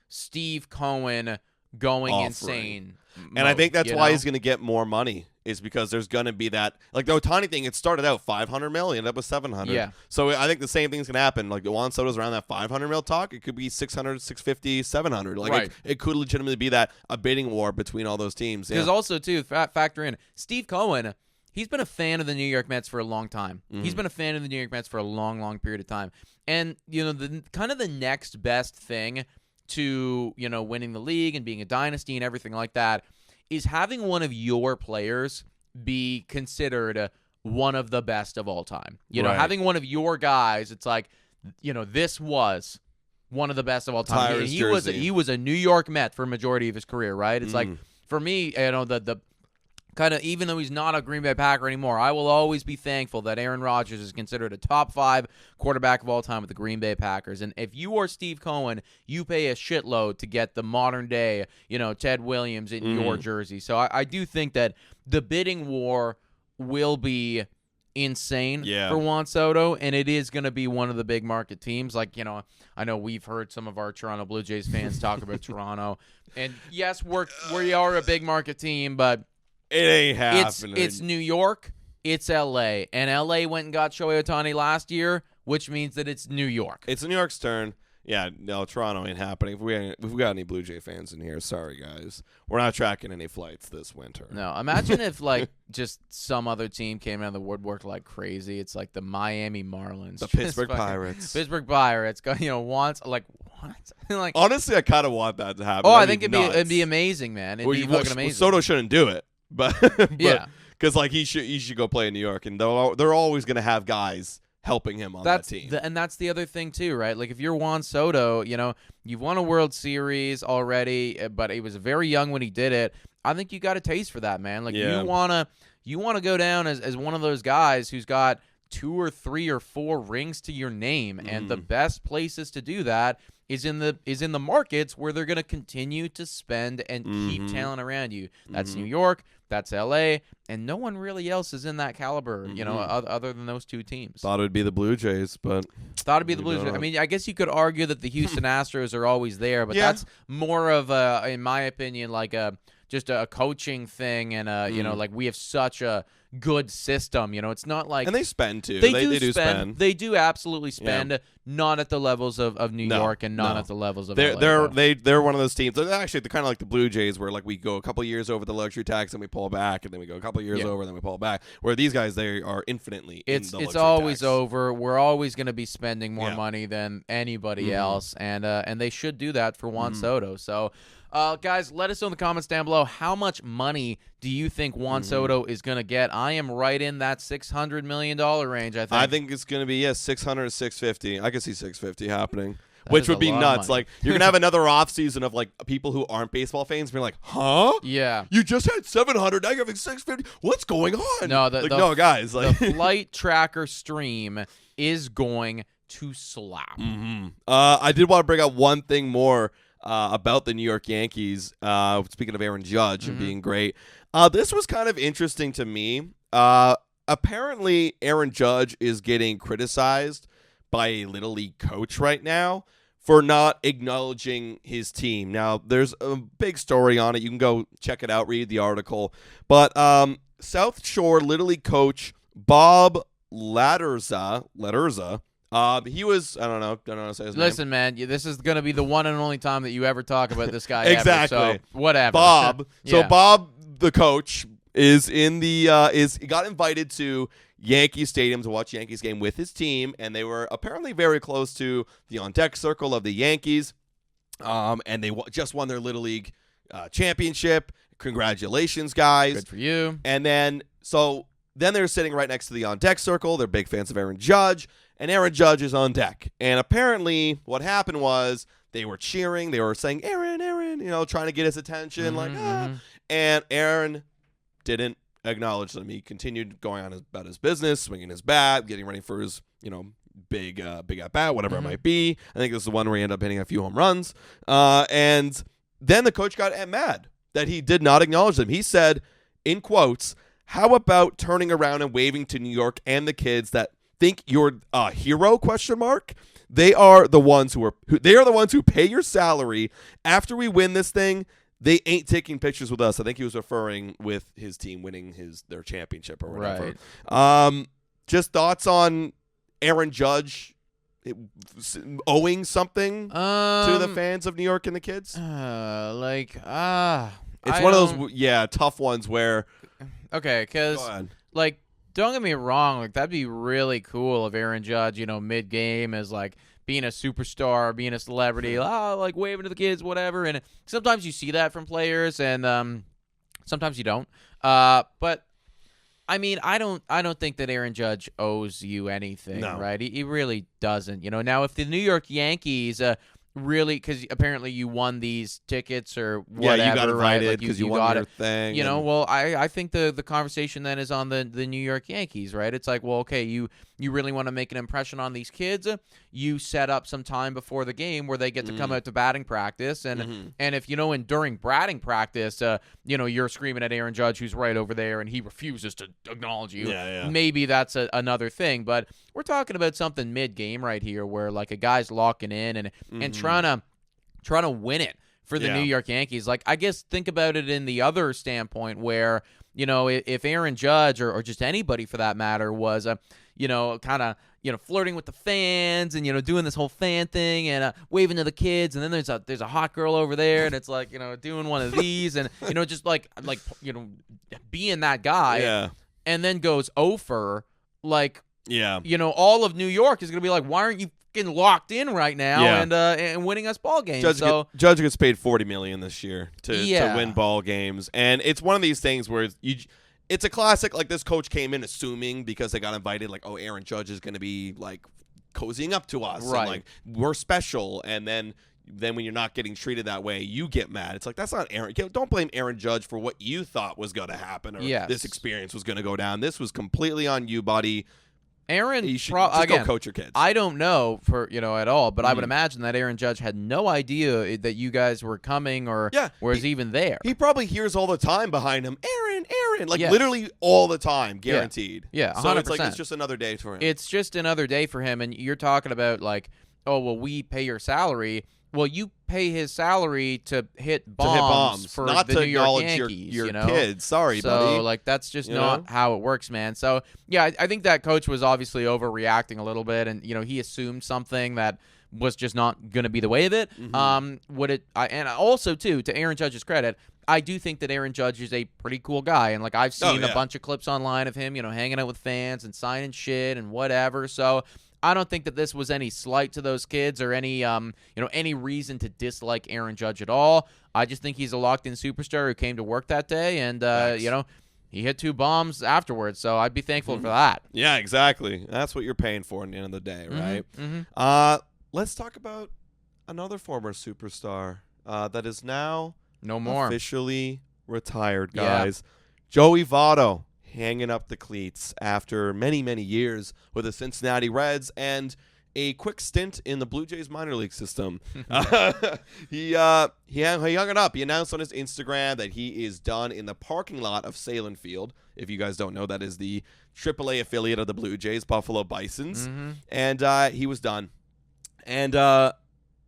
Steve Cohen going insane. And I think that's why he's going to get more money, is because there's going to be that, the Ohtani thing, it started out $500 million, ended up with $700. Yeah. So I think the same thing's going to happen. Juan Soto's around that $500 million talk. It could be $600, $650, $700. Right. It could legitimately be that, a bidding war between all those teams. Because also, too, factor in, Steve Cohen, he's been a fan of the New York Mets for a long time. He's been a fan of the New York Mets for a long, long period of time. And, the kind of the next best thing to, winning the league and being a dynasty and everything like that is having one of your players be considered one of the best of all time. Having one of your guys, it's this was one of the best of all time. He was a New York Met for a majority of his career, right? It's for me, the kind of, even though he's not a Green Bay Packer anymore, I will always be thankful that Aaron Rodgers is considered a top 5 quarterback of all time with the Green Bay Packers. And if you are Steve Cohen, you pay a shitload to get the modern day, Ted Williams in your jersey. So I do think that the bidding war will be insane for Juan Soto, and it is going to be one of the big market teams. I know we've heard some of our Toronto Blue Jays fans talk about Toronto, and yes, we are a big market team, but it ain't happening. It's New York, it's LA, and LA went and got Shohei Ohtani last year, which means that it's New York. It's New York's turn. Yeah, no, Toronto ain't happening. If we got any Blue Jay fans in here, sorry guys, we're not tracking any flights this winter. No, imagine if just some other team came out of the woodwork like crazy. It's like the Miami Marlins, the Pittsburgh Pirates. Pittsburgh Pirates, wants what? Honestly, I kind of want that to happen. Oh, I think it'd be amazing, man. It'd be fucking amazing. Soto shouldn't do it. But yeah, because he should go play in New York, and they're always going to have guys helping him on that team. And that's the other thing too, right? If you're Juan Soto, you've won a World Series already, but he was very young when he did it. I think you got a taste for that, man. You wanna go down as one of those guys who's got 2 or 3 or 4 rings to your name, and the Mm-hmm. best places to do that is in the markets where they're going to continue to spend and keep Mm-hmm. talent around you. That's Mm-hmm. New York, that's LA, and no one really else is in that caliber, you know, Mm-hmm. other than those two teams. Thought it would be the Blue Jays, but Thought it'd be the maybe Blues. not. I mean, I guess you could argue that the Houston Astros are always there, but Yeah. that's more of a, in my opinion, like just a coaching thing, and you know, like we have such a good system. You know, it's not like and they spend too. they do spend. spend. They do absolutely spend. Not at the levels of New No, York, and not no. at the levels of They're LA, they're though. they're one of those teams. Actually, they're kind of like the Blue Jays, where like we go a couple years over the luxury tax and we pull back, and then we go a couple years over, and then we pull back. Where these guys, they are infinitely. It's in the luxury always tax. over. We're always going to be spending more Yeah. money than anybody Mhm. else, and they should do that for Juan Mhm. Soto. So, guys, let us know in the comments down below, how much money do you think Juan Soto is going to get? I am right in that $600 million range. I think it's going to be 600 to 650. I could see 650 happening. That Which is would a be lot of nuts. money. Like, you're going to have another offseason of, like, people who aren't baseball fans being like, huh? Yeah. You just had 700, now you're having 650. What's going on? No, no, guys. Like, the flight tracker stream is going to slap. I did want to bring up one thing more about the New York Yankees. Speaking of Aaron Judge and being great, this was kind of interesting to me. Apparently, Aaron Judge is getting criticized by a Little League coach right now for not acknowledging his team. Now, there's a big story on it. You can go check it out, read the article. But South Shore Little League coach Bob Latterza, he was, I don't know how to say his name. Listen, man, this is going to be the one and only time that you ever talk about this guy. Exactly. Ever, so whatever. Bob. Yeah. So Bob, the coach, is in the he got invited to Yankee Stadium to watch Yankees game with his team, and they were apparently very close to the on deck circle of the Yankees. And they just won their Little League championship. Congratulations, guys! Good for you. And then they're sitting right next to the on deck circle. They're big fans of Aaron Judge, and Aaron Judge is on deck. And apparently, what happened was they were cheering. They were saying, "Aaron, Aaron," trying to get his attention, And Aaron didn't acknowledge them. He continued going on about his business, swinging his bat, getting ready for his, big at bat, whatever it might be. I think this is the one where he ended up hitting a few home runs. And then the coach got mad that he did not acknowledge them. He said, in quotes, "How about turning around and waving to New York and the kids that think you're a hero?" ? They are the ones who pay your salary. After we win this thing, they ain't taking pictures with us. I think he was referring with his team winning their championship or whatever. Right. Just thoughts on Aaron Judge owing something to the fans of New York and the kids? It's It's one of those tough ones where okay, because go ahead. like, don't get me wrong, like that'd be really cool if Aaron Judge, mid game is like being a superstar, being a celebrity, like waving to the kids, whatever. And sometimes you see that from players, and sometimes you don't. But I mean, I don't think that Aaron Judge owes you anything, No. right? He really doesn't. Now, if the New York Yankees really, because apparently you won these tickets or whatever, you got right? invited Like because you won got your it. thing. Well, I think the conversation then is on the New York Yankees, right? It's like, well, okay, you really want to make an impression on these kids. You set up some time before the game where they get to come out to batting practice, and if and during batting practice, you're screaming at Aaron Judge, who's right over there, and he refuses to acknowledge you. Yeah. Maybe that's another thing, but we're talking about something mid game right here, where like a guy's locking in and trying to win it for the New York Yankees. Like, I guess think about it in the other standpoint where, if Aaron Judge or just anybody for that matter was, kind of, flirting with the fans and, doing this whole fan thing and waving to the kids. And then there's a hot girl over there and it's like, doing one of these and, just like, being that guy. Yeah. And then goes over, like, Yeah. all of New York is going to be like, why aren't you fucking locked in right now and winning us ball games? Judge gets paid $40 million this year to win ball games, and it's one of these things where it's a classic. Like, this coach came in assuming because they got invited, like, oh, Aaron Judge is going to be like cozying up to us, right? And, like, we're special, and then when you're not getting treated that way, you get mad. It's like, that's not Aaron. Don't blame Aaron Judge for what you thought was going to happen or this experience was going to go down. This was completely on you, buddy. Aaron, you should just again, go coach your kids. I don't know at all, but I would imagine that Aaron Judge had no idea that you guys were coming or was even there. He probably hears all the time behind him, Aaron, like literally all the time, guaranteed. Yeah, 100%. So it's like it's just another day for him. It's just another day for him, and you're talking about like, oh, well, we pay your salary. Well, you pay his salary to hit bombs for not the to New York acknowledge Yankees. your kids. Sorry, so, buddy. So, like, that's just not how it works, man. So, yeah, I think that coach was obviously overreacting a little bit, and, he assumed something that was just not going to be the way of it. And also, too, to Aaron Judge's credit, I do think that Aaron Judge is a pretty cool guy. And, like, I've seen a bunch of clips online of him, hanging out with fans and signing shit and whatever. So I don't think that this was any slight to those kids or any, any reason to dislike Aaron Judge at all. I just think he's a locked-in superstar who came to work that day, and, he hit 2 bombs afterwards, so I'd be thankful for that. Yeah, exactly. That's what you're paying for at the end of the day, right? Let's talk about another former superstar that is now officially retired, guys. Yeah. Joey Voto hanging up the cleats after many, many years with the Cincinnati Reds and a quick stint in the Blue Jays minor league system. He hung it up. He announced on his Instagram that he is done in the parking lot of Salem Field. If you guys don't know, that is the AAA affiliate of the Blue Jays, Buffalo Bisons. And he was done. And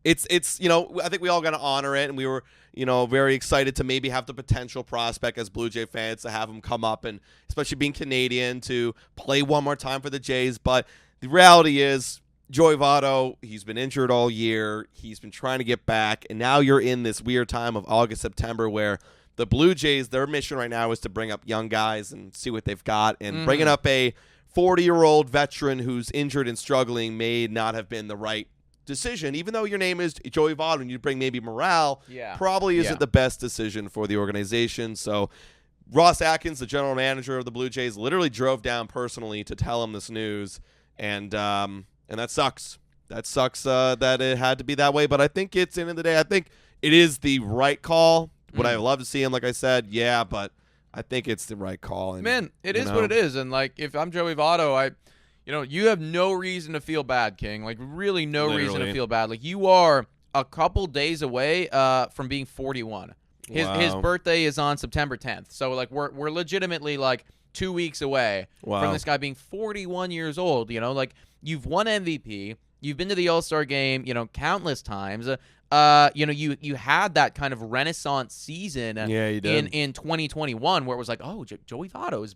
it's I think we all got to honor it, and we were very excited to maybe have the potential prospect as Blue Jay fans to have him come up, and especially being Canadian, to play one more time for the Jays. But the reality is, Joey Voto, he's been injured all year. He's been trying to get back, and now you're in this weird time of August, September, where the Blue Jays, their mission right now is to bring up young guys and see what they've got, and bringing up a 40-year-old veteran who's injured and struggling may not have been the right decision. Even though your name is Joey Voto and you bring maybe Morale, probably isn't the best decision for the organization. So Ross Atkins, the general manager of the Blue Jays, literally drove down personally to tell him this news, and that sucks. That sucks that it had to be that way. But I think it's, end of the day, I think it is the right call. Would I love to see him, like I said? Yeah, but I think it's the right call. And, man, it is what it is. And, like, if I'm Joey Voto, you have no reason to feel bad, King. Like, really no reason to feel bad. Like, you are a couple days away from being 41. His birthday is on September 10th. So, like, we're legitimately, like, 2 weeks away from this guy being 41 years old. Like, you've won MVP. You've been to the All-Star game, countless times. You had that kind of renaissance season in 2021 where it was like, oh, Joey Votto is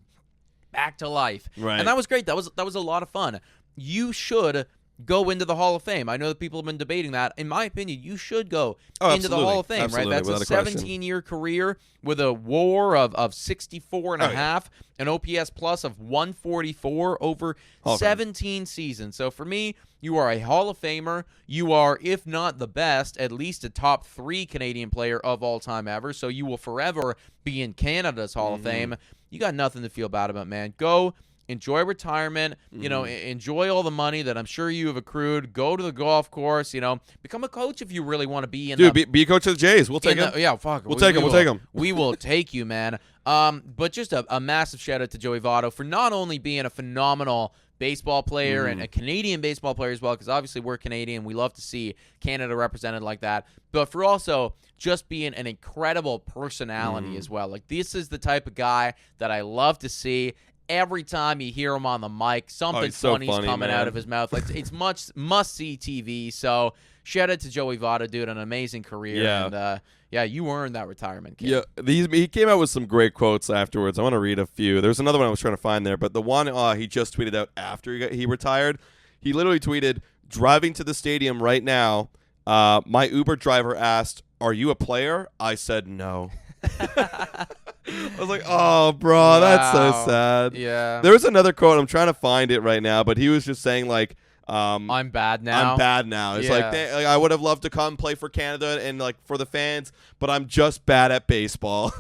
back to life. Right. And that was great. That was a lot of fun. You should go into the Hall of Fame. I know that people have been debating that. In my opinion, you should go into the Hall of Fame, right? That's a 17-year career with a WAR of 64 and a half, an OPS plus of 144 over 17 seasons. So for me, you are a Hall of Famer. You are, if not the best, at least a top 3 Canadian player of all time ever. So you will forever be in Canada's Hall of Fame. You got nothing to feel bad about, man. Go enjoy retirement, enjoy all the money that I'm sure you have accrued. Go to the golf course, become a coach if you really want to be in be a coach of the Jays. We'll take him. Yeah, fuck. We'll take him. We will take you, man. But just a massive shout out to Joey Voto for not only being a phenomenal baseball player and a Canadian baseball player as well, because obviously we're Canadian. We love to see Canada represented like that. But for also just being an incredible personality as well. Like, this is the type of guy that I love to see. Every time you hear him on the mic, something funny's coming out of his mouth. Like, it's must-see TV. So shout out to Joey Voto, dude, an amazing career. Yeah. And, you earned that retirement, kid. Yeah, he came out with some great quotes afterwards. I want to read a few. There's another one I was trying to find there, but the one he just tweeted out after he retired, he literally tweeted, "Driving to the stadium right now, my Uber driver asked, 'Are you a player?' I said no." I was like, oh, bro, that's so sad. Yeah. There was another quote. I'm trying to find it right now, but he was just saying, like, I'm bad now. I'm bad now. It's like, I would have loved to come play for Canada and, like, for the fans, but I'm just bad at baseball.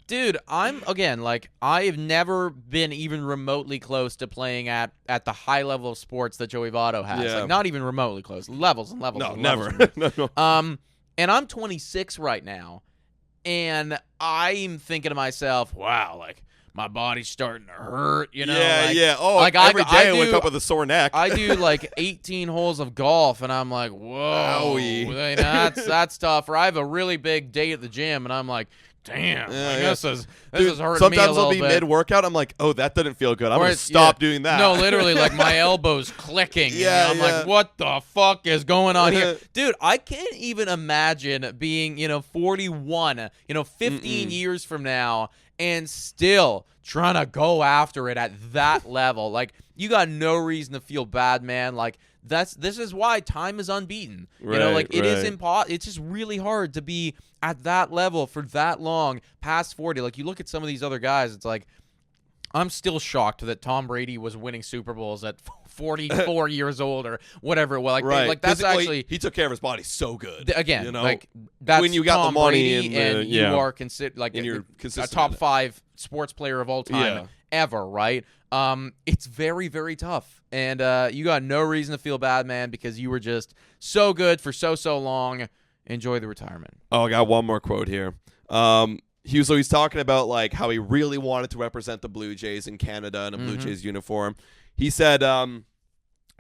Dude, I have never been even remotely close to playing at the high level of sports that Joey Voto has. Yeah. Like, not even remotely close. Levels and levels. No, and never. Levels. No. And I'm 26 right now. And I'm thinking to myself, wow, like, my body's starting to hurt, you know? Yeah. Oh, like every day I do, wake up with a sore neck. I do like 18 holes of golf, and I'm like, whoa, that's tough. Or I have a really big day at the gym, and I'm like, damn, this is hurting me a little bit. Sometimes I'll be mid-workout. I'm like, oh, that didn't feel good. I'm going to stop doing that. No, literally, like my elbow's clicking. I'm like, what the fuck is going on here? Dude, I can't even imagine being, 41, 15 years from now and still trying to go after it at that level. Like, you got no reason to feel bad, man. Like, this is why time is unbeaten. It is impossible. It's just really hard to be at that level for that long past 40. Like, you look at some of these other guys, it's like, I'm still shocked that Tom Brady was winning Super Bowls at 44 years old or whatever it was. Like that's actually he took care of his body so good. Again, like that's when you got Tom the money Brady and you are considered like you're a top 5 sports player of all time ever, right? It's very, very tough, and you got no reason to feel bad, man, because you were just so good for so long. Enjoy the retirement. Oh, I got one more quote here. He's talking about like how he really wanted to represent the Blue Jays in Canada in a Blue Jays uniform. He said,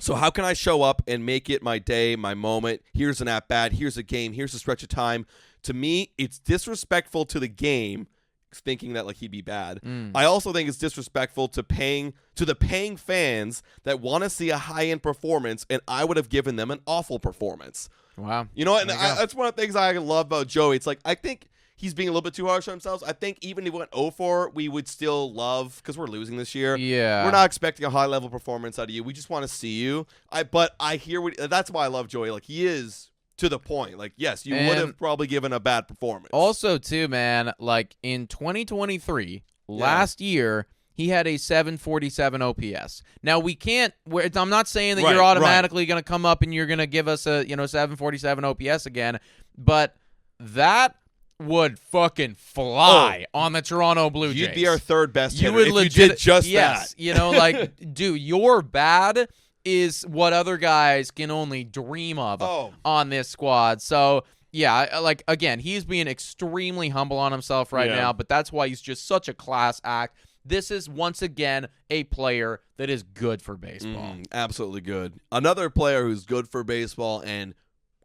so how can I show up and make it my day, my moment? Here's an at-bat. Here's a game. Here's a stretch of time. To me, it's disrespectful to the game, thinking that like he'd be bad. I also think it's disrespectful to the paying fans that want to see a high-end performance, and I would have given them an awful performance. Wow. You know what? And that's one of the things I love about Joey. It's like, I think he's being a little bit too harsh on himself. I think even if he went 0-4, we would still love, because we're losing this year. Yeah. We're not expecting a high-level performance out of you. We just want to see you. But I hear that's why I love Joey. Like, he is to the point. Like, yes, you would have probably given a bad performance. Also, too, man, like in 2023, last year, he had a 747 OPS. Now, we can't – I'm not saying that you're automatically going to come up and you're going to give us a 747 OPS again, but that would fucking fly on the Toronto Blue Jays. You'd be our third best hitter would if you did just that. Like, dude, your bad is what other guys can only dream of on this squad. So, yeah, like, again, he's being extremely humble on himself right now, but that's why he's just such a class act. This is, once again, a player that is good for baseball. Absolutely good. Another player who's good for baseball and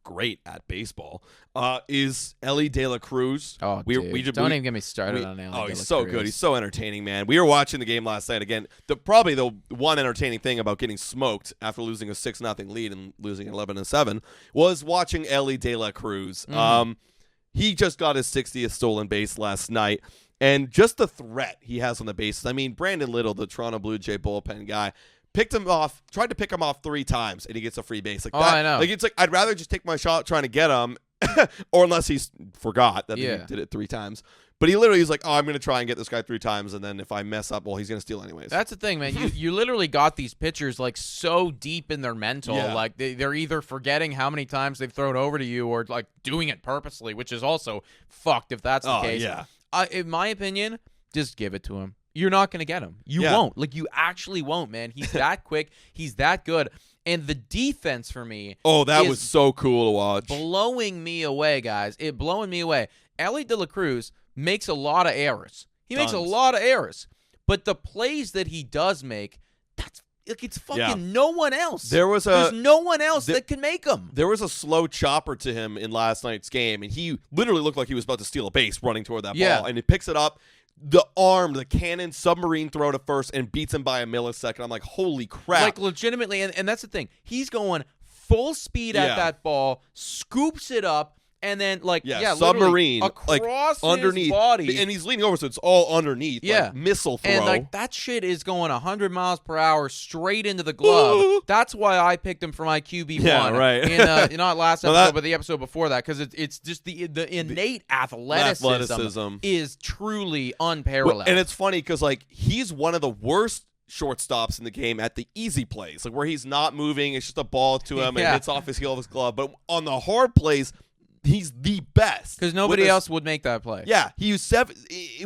great at baseball is Elly De La Cruz. Don't even get me started on Elly De La Cruz. He's so good. He's so entertaining, man. We were watching the game last night again. Probably the one entertaining thing about getting smoked after losing a 6-0 lead and losing 11-7 was watching Elly De La Cruz. He just got his 60th stolen base last night. And just the threat he has on the bases. I mean, Brandon Little, the Toronto Blue Jay bullpen guy, tried to pick him off 3 times, and he gets a free base. Like that, I know. Like, it's like, I'd rather just take my shot trying to get him, or unless he forgot that he did it 3 times. But he literally is like, I'm going to try and get this guy 3 times, and then if I mess up, well, he's going to steal anyways. That's the thing, man. You literally got these pitchers, like, so deep in their mental. Yeah. Like, they're either forgetting how many times they've thrown over to you or, like, doing it purposely, which is also fucked if that's the case. Yeah. In my opinion, just give it to him. You're not going to get him. You won't. Like, you actually won't, man. He's that quick. He's that good. And the defense for me that was so cool to watch. Blowing me away, guys. Blowing me away. Elly De La Cruz makes a lot of errors. He makes a lot of errors. But the plays that he does make, it's fucking no one else. There's no one else that can make them. There was a slow chopper to him in last night's game, and he literally looked like he was about to steal a base running toward that ball. And he picks it up. The cannon submarine throw to first and beats him by a millisecond. I'm like, holy crap. Like, legitimately, and that's the thing. He's going full speed at that ball, scoops it up, and then, submarine across underneath his body. And he's leaning over, so it's all underneath. Like, missile throw. And, like, that shit is going 100 miles per hour straight into the glove. That's why I picked him for my QB1. Yeah, right. In not last episode, but the episode before that, because it's just the innate athleticism is truly unparalleled. And it's funny because, like, he's one of the worst shortstops in the game at the easy plays, like where he's not moving, it's just a ball to him and hits off his heel of his glove. But on the hard plays, he's the best. Because nobody else would make that play. Yeah, he used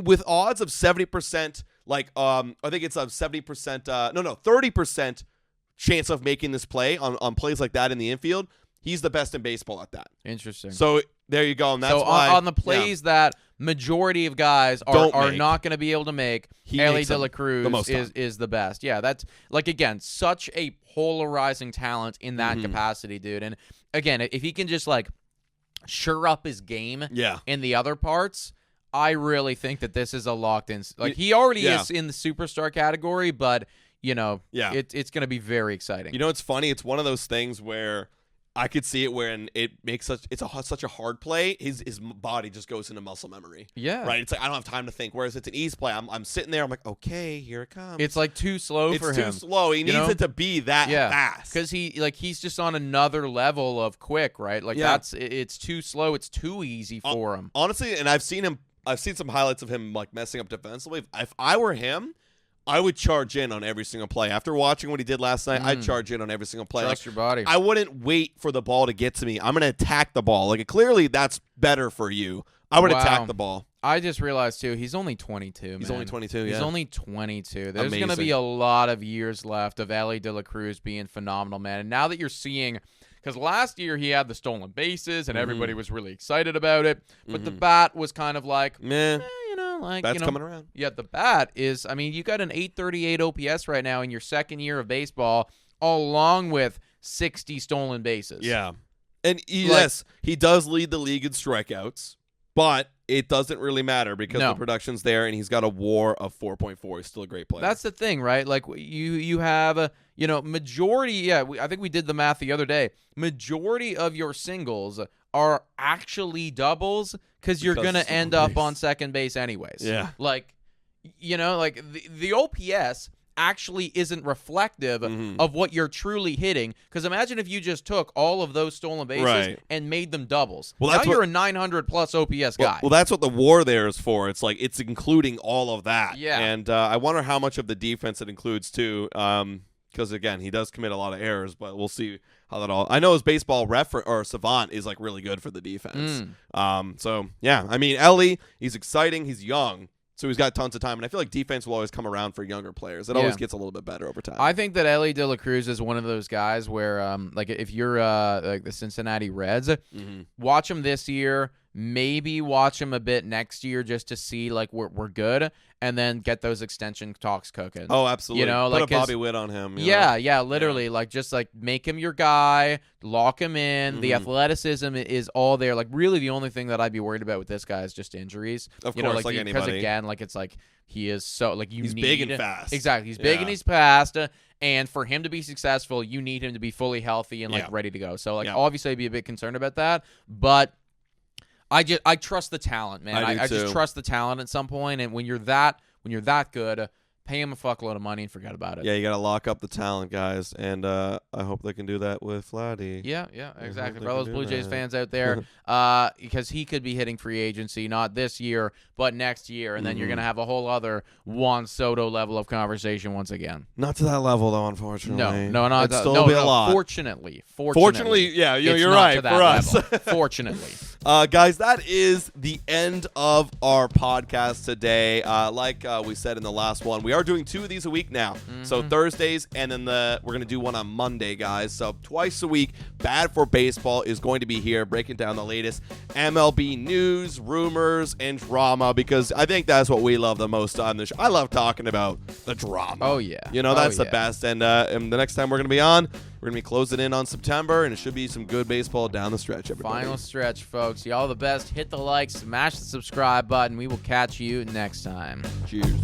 with odds of 70%, like I think it's a 70%, 30% chance of making this play on plays like that in the infield. he's the best in baseball at that. Interesting. So there you go, and that's so why on the plays that majority of guys are not going to be able to make, Elly De La Cruz is the best. Yeah, that's like, again, such a polarizing talent in that capacity, dude. And again, if he can just like sure up his game in the other parts, I really think that this is a locked in. Like, he already is in the superstar category, but it's going to be very exciting. You know, it's funny. It's one of those things where I could see it when it makes such a hard play. His body just goes into muscle memory. Yeah. Right. It's like I don't have time to think. Whereas it's an easy play. I'm sitting there. I'm like, okay, here it comes. It's like too slow for him. It's too slow. He needs it to be that fast. Because he's just on another level of quick, right? Like it's too slow. It's too easy for him. Honestly, and I've seen some highlights of him like messing up defensively. If I were him, I would charge in on every single play. After watching what he did last night, I'd charge in on every single play. Trust your body. I wouldn't wait for the ball to get to me. I'm going to attack the ball. Like, clearly that's better for you. I would attack the ball. I just realized, too, he's only 22, He's only 22, He's only 22. There's going to be a lot of years left of Elly De La Cruz being phenomenal, man. And now that you're seeing, because last year he had the stolen bases and everybody was really excited about it, but the bat was kind of like, meh. That's coming around. Yeah, the bat is, I mean, you got an 838 OPS right now in your second year of baseball, along with 60 stolen bases. Yeah. And yes, he does lead the league in strikeouts, but it doesn't really matter because the production's there and he's got a WAR of 4.4. He's still a great player. That's the thing, right? Like, you have majority, I think we did the math the other day. Majority of your singles are actually doubles because you're going to end up on second base anyways. Yeah. Like, the OPS actually isn't reflective of what you're truly hitting, because imagine if you just took all of those stolen bases and made them doubles. Well, now you're a 900-plus OPS guy. Well, that's what the WAR there is for. It's like it's including all of that. Yeah. And I wonder how much of the defense it includes, too, because, again, he does commit a lot of errors, but we'll see how that all – I know his baseball or savant is, like, really good for the defense. So, yeah, I mean, Elly, he's exciting. He's young. So he's got tons of time, and I feel like defense will always come around for younger players. It always gets a little bit better over time. I think that Elly De La Cruz is one of those guys where, like, if you're like the Cincinnati Reds, watch him this year, maybe watch him a bit next year just to see, like, we're good, and then get those extension talks cooking. Oh, absolutely. Put like a Bobby Witt on him. Yeah, literally. Like, just, like, make him your guy, lock him in. The athleticism is all there. Like, really the only thing that I'd be worried about with this guy is just injuries. Of course, like anybody. Because, again, like, it's like he is so, like, he's big and fast. Exactly. He's big and he's fast. And for him to be successful, you need him to be fully healthy and, like, ready to go. So, like, obviously I'd be a bit concerned about that. But I trust the talent, man. I just trust the talent at some point. And when you're that good, pay him a fuckload of money and forget about it. Yeah, you got to lock up the talent, guys. And I hope they can do that with Vladdy. Yeah, exactly. For all those Blue Jays fans out there, because he could be hitting free agency, not this year, but next year. And then you're going to have a whole other Juan Soto level of conversation once again. Not to that level, though, unfortunately. No, not that. Still be a lot. Fortunately, yeah, you're right. For us. Fortunately. Guys, that is the end of our podcast today. Like we said in the last one, we are doing 2 of these a week now. So Thursdays, and then we're going to do one on Monday, guys. So twice a week, Bad for Baseball is going to be here, breaking down the latest MLB news, rumors, and drama, because I think that's what we love the most on this show. I love talking about the drama. Oh, yeah. That's the best. And the next time we're going to be on, we're going to be closing in on September, and it should be some good baseball down the stretch, everybody. Final stretch, folks. Y'all the best. Hit the like, smash the subscribe button. We will catch you next time. Cheers.